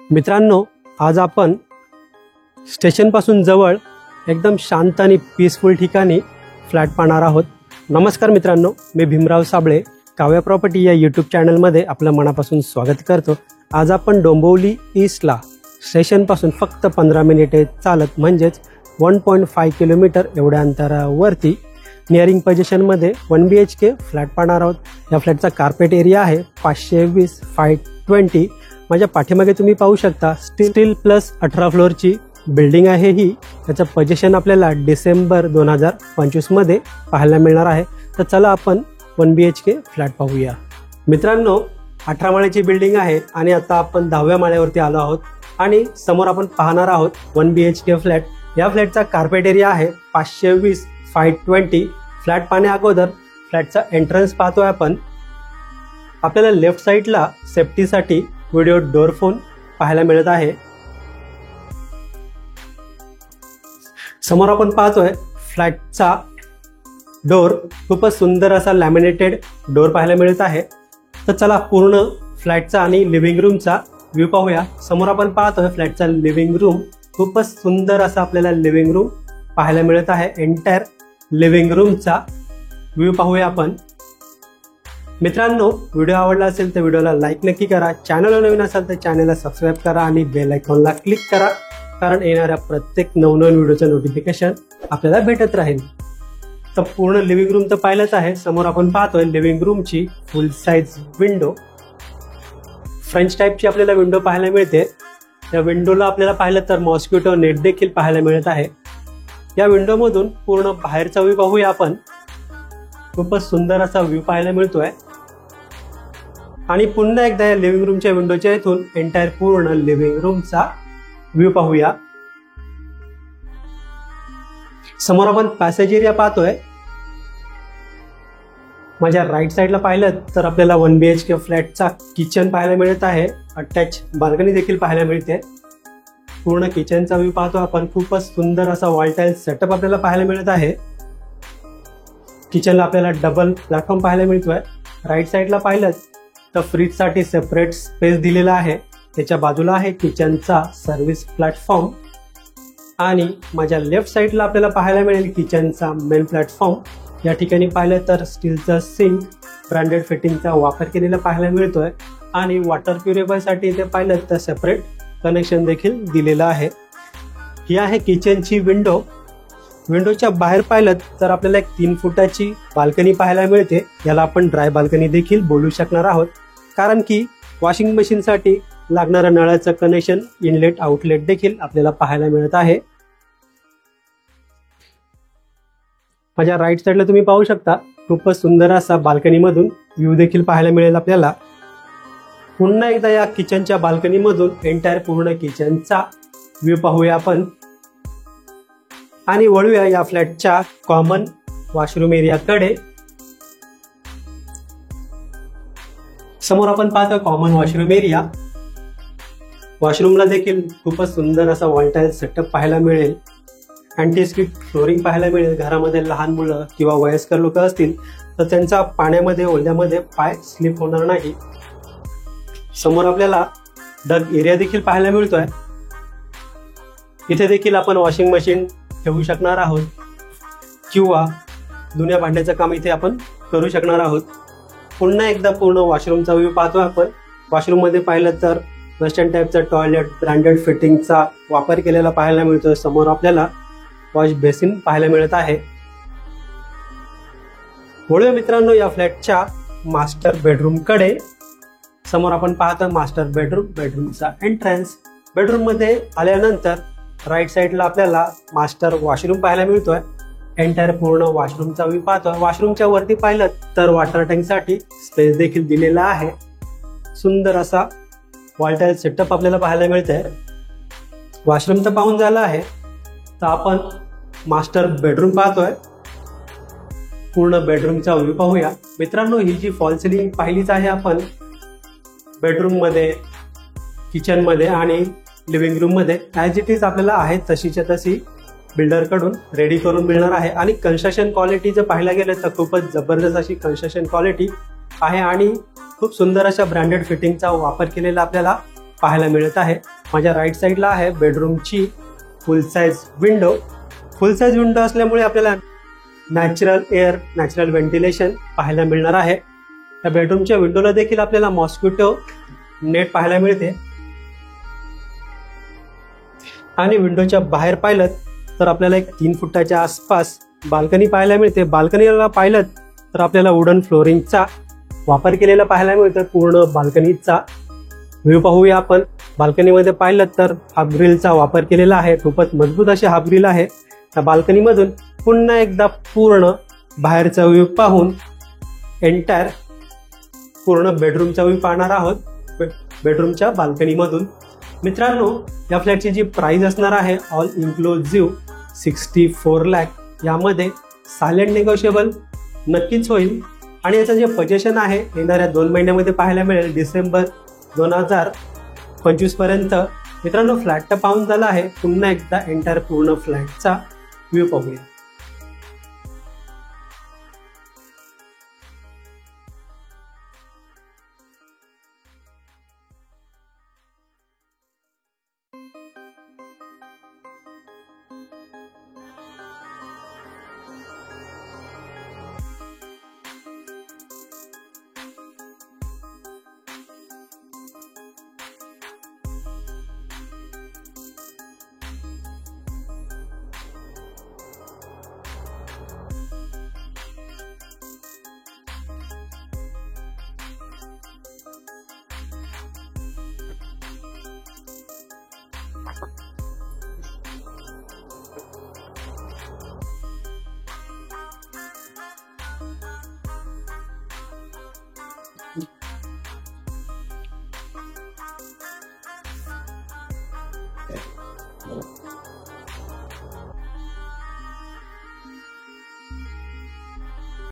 मित्रांनो, आज आपण स्टेशनपासून जवळ एकदम शांत आणि पीसफुल ठिकाणी फ्लॅट पाहणार आहोत. नमस्कार मित्रांनो, मी भीमराव साबळे काव्या प्रॉपर्टी या यूट्यूब चॅनलमध्ये आपलं मनापासून स्वागत करतो. आज आपण डोंबिवली ईस्टला स्टेशनपासून फक्त 15 मिनिटे चालत म्हणजेच 1.5 किलोमीटर एवढ्या अंतरावरती नियरिंग पोझिशनमध्ये 1 BHK फ्लॅट पाहणार आहोत. या फ्लॅटचा कार्पेट एरिया आहे 520/520. माझ्या पाठीमागे तुम्ही पाहू शकता स्टील प्लस 18 फ्लोअरची बिल्डिंग आहे. ही त्याचं पोझिशन आपल्याला डिसेंबर 2025 मध्ये पाहायला मिळणार आहे. तर चला आपण 1 BHK फ्लॅट पाहूया. मित्रांनो, 18 माळ्याची बिल्डिंग आहे आणि आता आपण 10व्या माळ्यावरती आलो आहोत आणि समोर आपण पाहणार आहोत 1 BHK फ्लॅट. या फ्लॅटचा कार्पेट एरिया आहे 520/520. फ्लॅट पाहण्या अगोदर फ्लॅटचा एंट्रन्स पाहतोय आपण. आपल्याला लेफ्ट साईडला सेफ्टीसाठी व्हिडिओ डोर फोन पाहायला मिळत आहे. समोर आपण पाहतोय फ्लॅटचा डोर खूपच सुंदर असा लॅमिनेटेड डोर पाहायला मिळत आहे. तर चला पूर्ण फ्लॅटचा आणि लिव्हिंग रूमचा व्ह्यू पाहूया. समोर आपण पाहतोय फ्लॅटचा लिव्हिंग रूम. खूपच सुंदर असा आपल्याला लिव्हिंग रूम पाहायला मिळत आहे. एंटायर लिव्हिंग रूमचा व्ह्यू पाहूया आपण. मित्रांनो, व्हिडिओ आवडला असेल तर व्हिडिओला लाईक नक्की करा. चॅनलला नवीन असाल तर चॅनलला सबस्क्राईब करा आणि बेल आयकॉनला क्लिक करा, कारण येणाऱ्या प्रत्येक नवनवीन व्हिडिओचं नोटिफिकेशन आपल्याला भेटत राहील. तर पूर्ण लिव्हिंग रूम तर पाहिलंच आहे. समोर आपण पाहतोय लिव्हिंग रूमची फुल साईज विंडो. फ्रेंच टाईपची आपल्याला विंडो पाहायला मिळते. या विंडोला आपल्याला पाहिलं तर मॉस्किटो नेट देखील पाहायला मिळत आहे. या विंडोमधून पूर्ण बाहेरचा व्ह्यू पाहूया आपण. खूपच सुंदर असा व्ह्यू पाहायला मिळतोय. आणि पुन्हा एकदा या लिव्हिंग रूमच्या विंडोच्या इथून एंटायर पूर्ण लिव्हिंग रूमचा व्ह्यू पाहूया. समोर आपण पॅसेज एरिया पाहतोय. माझ्या राईट साईडला पाहिलं तर आपल्याला 1 BHK फ्लॅटचा किचन पाहायला मिळत आहे. अटॅच बाल्कनी देखील पाहायला मिळते. पूर्ण किचनचा व्ह्यू पाहतो आपण. खूपच सुंदर असा वॉल टाईल सेटअप आपल्याला पाहायला मिळत आहे. किचनला आपल्याला डबल प्लॅटफॉर्म पाहायला मिळतोय. राईट साईडला पाहिलं तर फ्रीजसाठी सेपरेट स्पेस दिलेला आहे. त्याच्या बाजूला आहे किचनचा सर्व्हिस प्लॅटफॉर्म. आणि माझ्या लेफ्ट साईडला आपल्याला पाहायला मिळेल किचनचा मेन प्लॅटफॉर्म. या ठिकाणी पाहिलं तर स्टीलचा सिंक ब्रँडेड फिटिंगचा वापर केलेला पाहायला मिळतोय. आणि वॉटर प्युरिफायसाठी इथे पाहिलं तर सेपरेट कनेक्शन देखील दिलेलं आहे. ही आहे किचनची विंडो. विंडोच्या बाहेर पाहिलं तर आपल्याला एक 3 फुटाची बाल्कनी पाहायला मिळते. याला आपण ड्राय बाल्कनी देखील बोलू शकणार आहोत, कारण की वॉशिंग मशीनसाठी लागणारं नळाचं कनेक्शन इनलेट आउटलेट देखील आपल्याला पाहायला मिळत आहे. माझ्या राईट साईडला तुम्ही पाहू शकता खूपच सुंदर असा बाल्कनीमधून व्ह्यू देखील पाहायला मिळेल आपल्याला. पुन्हा एकदा या किचनच्या बाल्कनीमधून एंटायर पूर्ण किचनचा व्ह्यू पाहूया आपण. आणि वळूया या फ्लॅटच्या कॉमन वॉशरूम एरियाकडे. समोर आपण पाहतो कॉमन वॉशरूम एरिया. वॉशरूमला देखील खूपच सुंदर असा वॉल टाईल सेटअप पाहायला मिळेल. अँटी स्किड फ्लोरिंग पाहायला मिळेल. घरामध्ये लहान मुलं किंवा वयस्कर लोक असतील तर त्यांचा पाण्यामध्ये ओल्यामध्ये पाय स्लिप होणार नाही. समोर आपल्याला डग एरिया देखील पाहायला मिळतोय. इथे देखील आपण वॉशिंग मशीन ठेवू शकणार आहोत किंवा धुण्या भांड्याचं काम इथे आपण करू शकणार आहोत. पुन्हा एकदा पूर्ण वॉशरूमचा व्ह्यू पाहतो आपण. वॉशरूम मध्ये पाहिलं तर वेस्टर्न टाईपचा टॉयलेट ब्रँडेड फिटिंगचा वापर केलेला पाहायला मिळतोय. समोर आपल्याला वॉश बेसिन पाहायला मिळत आहे. वळूया मित्रांनो या फ्लॅटच्या मास्टर बेडरूम कडे. समोर आपण पाहतो मास्टर बेडरूमचा एंट्रन्स. बेडरूम मध्ये आल्यानंतर राईट साईडला आपल्याला मास्टर वॉशरूम पाहायला मिळतोय. एंटायर पूर्ण वॉशरूमचा व्ह्यू पाहतोय. वॉशरूमच्या वरती पाहिलं तर वॉटर टँकसाठी स्पेस देखील दिलेला आहे. सुंदर असा वॉल टाईल सेटअप आपल्याला पाहायला मिळतंय. वॉशरूम तर पाहून झालं आहे. तर आपण मास्टर बेडरूम पाहतोय. पूर्ण बेडरूमचा व्ह्यू पाहूया. मित्रांनो, ही जी फॉल सिलिंग पाहिलीच आहे आपण बेडरूम मध्ये, किचन मध्ये आणि लिव्हिंग रूम मध्ये ॲज इट इज आपल्याला आहे तशीच्या तशी बिल्डर कडून रेडी करून मिळणार आहे. आणि कन्स्ट्रक्शन क्वालिटी जर पाहायला गेलं तर खूपच जबरदस्त अशी कन्स्ट्रक्शन क्वालिटी आहे आणि खूप सुंदर अशा ब्रँडेड फिटिंगचा वापर केलेला आपल्याला पाहायला मिळत आहे. माझ्या राईट साईडला आहे बेडरूमची full size window. Full size window असल्यामुळे आपल्याला नॅचरल एअर, नॅचरल व्हेंटिलेशन पाहायला मिळणार आहे. त्या बेडरूमच्या विंडोला देखील आपल्याला मॉस्किटो नेट पाहायला मिळते. आणि विंडोच्या बाहेर पाहिलं तर आपल्याला एक 3 फुटाच्या आसपास बाल्कनी पाहायला मिळते. बाल्कनीला पाहिलं तर आपल्याला वुडन फ्लोरिंगचा वापर केलेला पाहायला मिळतो. पूर्ण बाल्कनीचा व्ह्यू पाहूया आपण. बाल्कनीमध्ये पाहिलं तर हाफ ग्रिलचा वापर केलेला आहे. खूपच मजबूत असे हाफ ग्रिल आहे. त्या बाल्कनीमधून पुन्हा एकदा पूर्ण बाहेरचा व्ह्यू पाहून एंटायर पूर्ण बेडरूमचा व्ह्यू पाहणार आहोत बेडरूमच्या बाल्कनीमधून. मित्रांनो, या फ्लॅटची जी प्राइस असणार आहे ऑल इन्क्लुझिव्ह 64 लाख. यामध्ये सायलेंट निगोशिएबल नक्कीच होईल. आणि याचं जे पोझिशन आहे येणाऱ्या 2 महिन्यामध्ये पाहायला मिळेल, डिसेंबर 2025 पर्यंत. मित्रांनो, फ्लॅट तर पाहून झाला आहे. पुन्हा एकदा एंटायर पूर्ण फ्लॅटचा व्ह्यू पाहूया.